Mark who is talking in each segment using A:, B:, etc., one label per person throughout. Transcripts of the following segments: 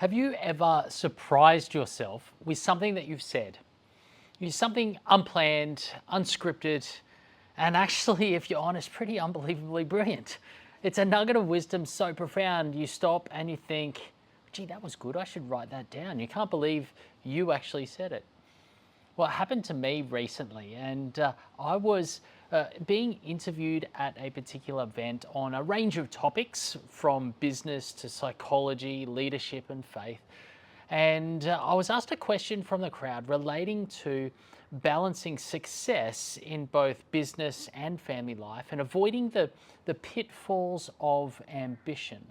A: Have you ever surprised yourself with something that you've said? Something unplanned, unscripted, and actually, if you're honest, pretty unbelievably brilliant. It's a nugget of wisdom so profound, you stop and you think, gee, that was good, I should write that down. You can't believe you actually said it. Well, it happened to me recently, and I was being interviewed at a particular event on a range of topics from business to psychology, leadership, and faith. And I was asked a question from the crowd relating to balancing success in both business and family life and avoiding the pitfalls of ambition.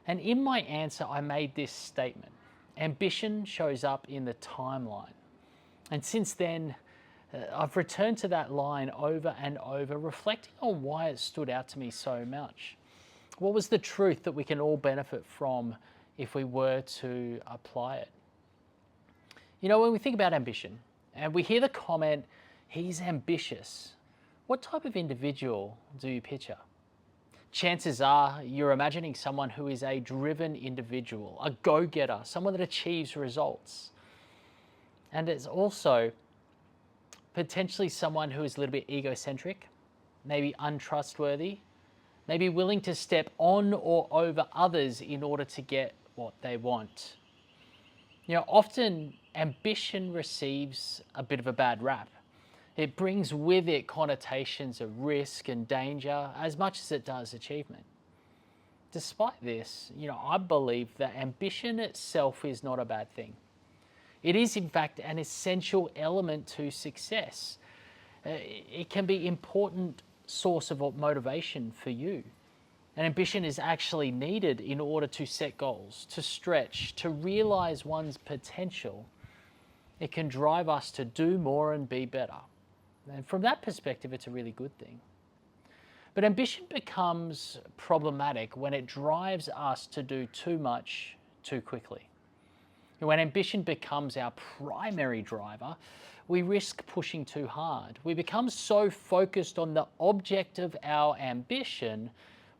A: And in my answer, I made this statement: ambition shows up in the timeline. And since then, I've returned to that line over and over, reflecting on why it stood out to me so much. What was the truth that we can all benefit from if we were to apply it? You know, when we think about ambition and we hear the comment, he's ambitious, what type of individual do you picture? Chances are you're imagining someone who is a driven individual, a go-getter, someone that achieves results. And it's also potentially someone who is a little bit egocentric, maybe untrustworthy, maybe willing to step on or over others in order to get what they want. You know, often ambition receives a bit of a bad rap. It brings with it connotations of risk and danger as much as it does achievement. Despite this, I believe that ambition itself is not a bad thing. It is, in fact, an essential element to success. It can be an important source of motivation for you. And ambition is actually needed in order to set goals, to stretch, to realize one's potential. It can drive us to do more and be better. And from that perspective, it's a really good thing. But ambition becomes problematic when it drives us to do too much too quickly. When ambition becomes our primary driver, we risk pushing too hard. We become so focused on the object of our ambition,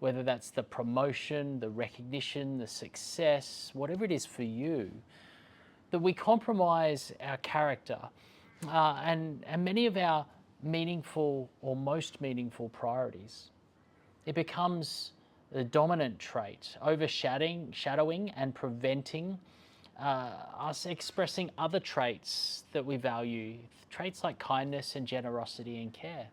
A: whether that's the promotion, the recognition, the success, whatever it is for you, that we compromise our character and many of our meaningful or most meaningful priorities. It becomes the dominant trait, overshadowing and preventing us expressing other traits that we value, traits like kindness and generosity and care.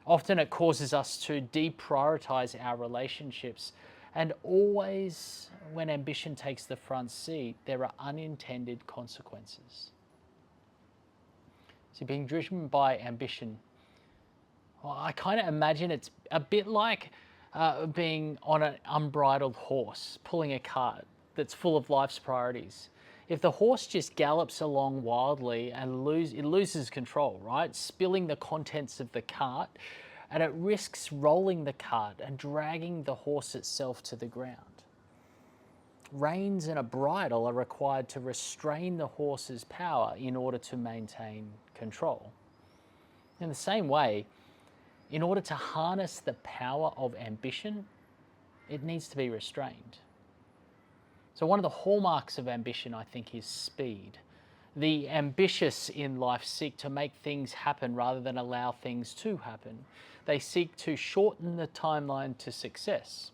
A: Often it causes us to deprioritize our relationships, and always when ambition takes the front seat, there are unintended consequences. So being driven by ambition, well, I kind of imagine it's a bit like being on an unbridled horse, pulling a cart that's full of life's priorities. If the horse just gallops along wildly and it loses control, right? Spilling the contents of the cart, and it risks rolling the cart and dragging the horse itself to the ground. Reins and a bridle are required to restrain the horse's power in order to maintain control. In the same way, in order to harness the power of ambition, it needs to be restrained. So one of the hallmarks of ambition, I think, is speed. The ambitious in life seek to make things happen rather than allow things to happen. They seek to shorten the timeline to success.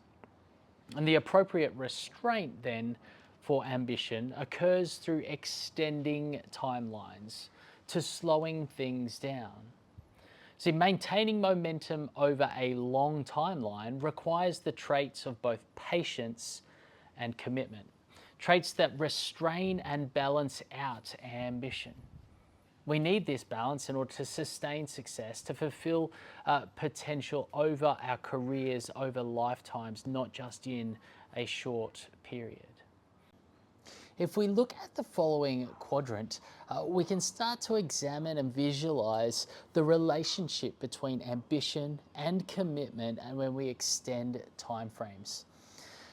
A: And the appropriate restraint then for ambition occurs through extending timelines, to slowing things down. See, maintaining momentum over a long timeline requires the traits of both patience and commitment, traits that restrain and balance out ambition. We need this balance in order to sustain success, to fulfill potential over our careers, over lifetimes, not just in a short period. If we look at the following quadrant, we can start to examine and visualize the relationship between ambition and commitment, and when we extend timeframes.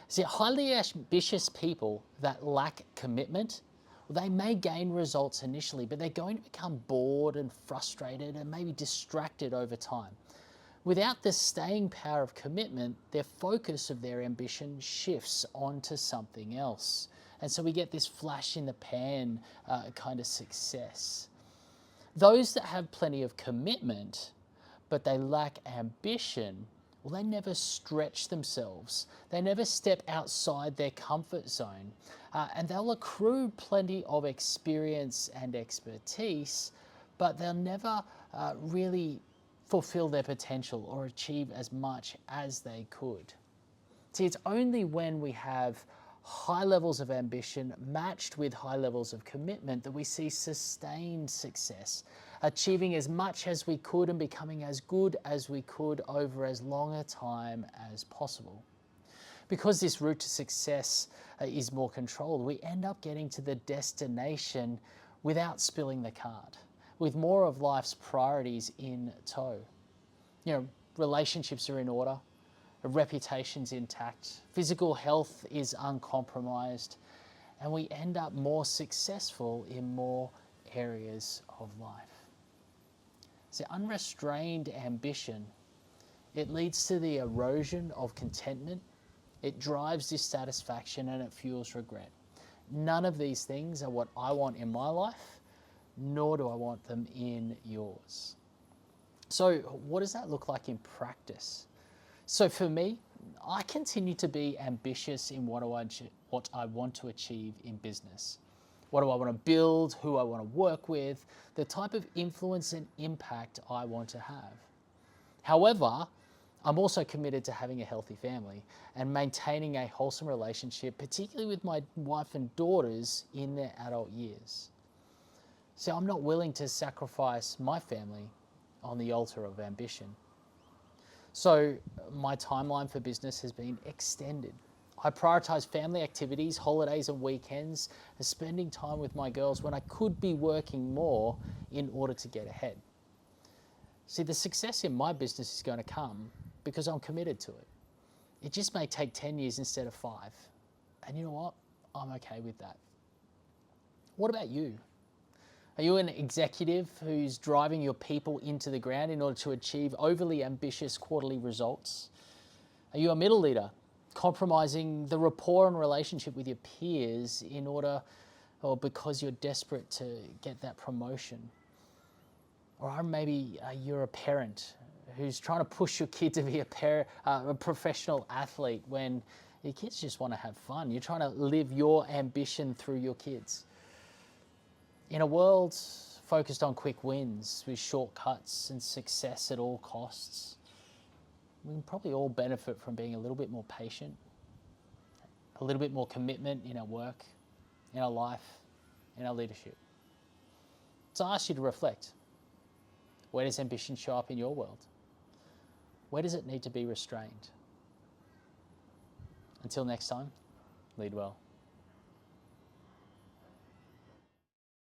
A: See, highly ambitious people that lack commitment, they may gain results initially, but they're going to become bored and frustrated and maybe distracted over time. Without the staying power of commitment, their focus of their ambition shifts onto something else. And so we get this flash in the pan kind of success. Those that have plenty of commitment, but they lack ambition, well, they never stretch themselves. They never step outside their comfort zone. And they'll accrue plenty of experience and expertise, but they'll never really fulfill their potential or achieve as much as they could. See, it's only when we have high levels of ambition matched with high levels of commitment that we see sustained success, achieving as much as we could and becoming as good as we could over as long a time as possible. Because this route to success is more controlled, we end up getting to the destination without spilling the card, with more of life's priorities in tow. You know, relationships are in order, a reputation's intact, physical health is uncompromised, and we end up more successful in more areas of life. So unrestrained ambition, it leads to the erosion of contentment, it drives dissatisfaction, and it fuels regret. None of these things are what I want in my life, nor do I want them in yours. So what does that look like in practice? So for me, I continue to be ambitious in what I want to achieve in business. What do I want to build, who I want to work with, the type of influence and impact I want to have. However, I'm also committed to having a healthy family and maintaining a wholesome relationship, particularly with my wife and daughters in their adult years. So I'm not willing to sacrifice my family on the altar of ambition. So my timeline for business has been extended. I prioritize family activities, holidays and weekends, and spending time with my girls when I could be working more in order to get ahead. See, the success in my business is going to come because I'm committed to it. It just may take 10 years instead of 5. And you know what? I'm okay with that. What about you? Are you an executive who's driving your people into the ground in order to achieve overly ambitious quarterly results? Are you a middle leader, compromising the rapport and relationship with your peers in order or because you're desperate to get that promotion? Or maybe you're a parent who's trying to push your kid to be a professional athlete when your kids just want to have fun. You're trying to live your ambition through your kids. In a world focused on quick wins with shortcuts and success at all costs, we can probably all benefit from being a little bit more patient, a little bit more commitment in our work, in our life, in our leadership. So I ask you to reflect. Where does ambition show up in your world? Where does it need to be restrained? Until next time, lead well.